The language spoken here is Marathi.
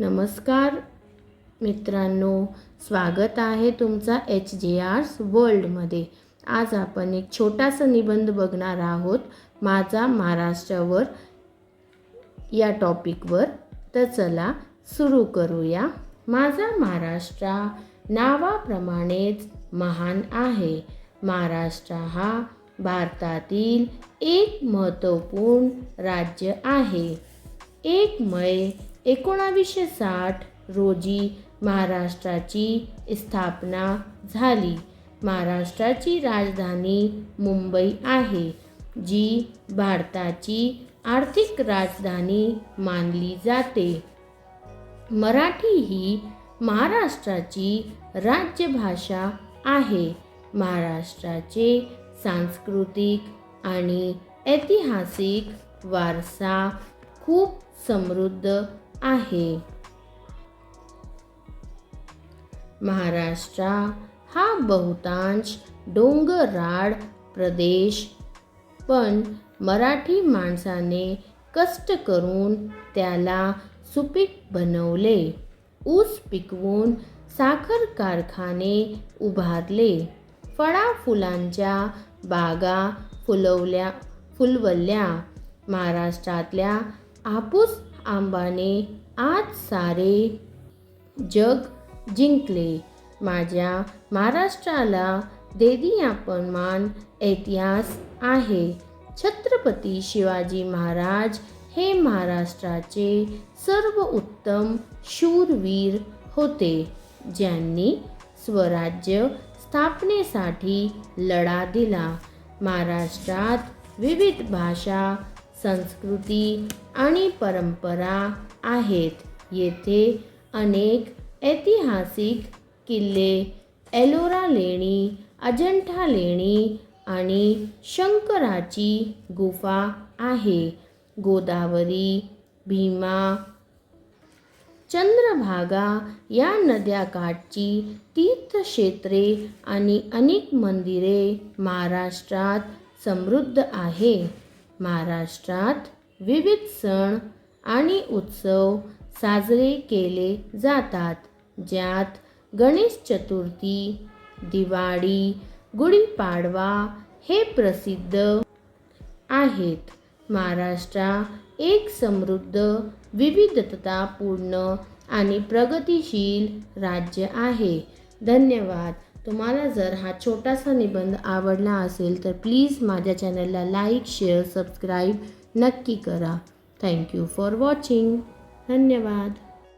नमस्कार मित्रांनो, स्वागत आहे तुमचा HJR's वर्ल्डमध्ये। आज आपण एक छोटासा निबंध बघणार आहोत माझा महाराष्ट्रावर या टॉपिकवर। तर चला सुरू करूया। माझा महाराष्ट्र नावाप्रमाणेच महान आहे। महाराष्ट्र हा भारतातील एक महत्त्वपूर्ण राज्य आहे। 1 मे 1960 रोजी महाराष्ट्राची स्थापना झाली। महाराष्ट्राची राजधानी मुंबई आहे, जी भारताची आर्थिक राजधानी मानली जाते। मराठी ही महाराष्ट्राची राज्यभाषा आहे। महाराष्ट्राचे सांस्कृतिक आणि ऐतिहासिक वारसा खूप समृद्ध आहे। महाराष्ट्र हा बहुतांश डोंगराळ प्रदेश, पण मराठी माणसाने कष्ट करून त्याला सुपीक बनवले। ऊस पिकवून साखर कारखाने उभारले। फळाफुलांच्या बागा फुलवल्या। महाराष्ट्रातल्या हापूस आंब्याने आज सारे जग जिंकले। माझ्या महाराष्ट्राला देदीप्यमान इतिहास आहे। छत्रपती शिवाजी महाराज हे महाराष्ट्राचे सर्वोत्तम शूरवीर होते, ज्यांनी स्वराज्य स्थापनेसाठी लढा दिला। महाराष्ट्रात विविध भाषा, संस्कृती आणि परंपरा आहेत। येथे अनेक ऐतिहासिक किल्ले, एलोरा लेणी, अजंठा लेणी आणि शंकराची गुफा आहे। गोदावरी, भीमा, चंद्रभागा या नद्याकाठची तीर्थक्षेत्रे आणि अनेक मंदिरे महाराष्ट्रात समृद्ध आहे। महाराष्ट्रात विविध सण आणि उत्सव साजरे केले जातात, ज्यात गणेश चतुर्थी, दिवाळी, गुढीपाडवा हे प्रसिद्ध आहेत। महाराष्ट्र एक समृद्ध, विविधतापूर्ण आणि प्रगतिशील राज्य आहे। धन्यवाद। तुम्हाला जर हा छोटासा निबंध आवडला असेल तर प्लीज माझ्या चॅनलला लाईक, शेअर, सबस्क्राईब नक्की करा। Thank you for watching. धन्यवाद।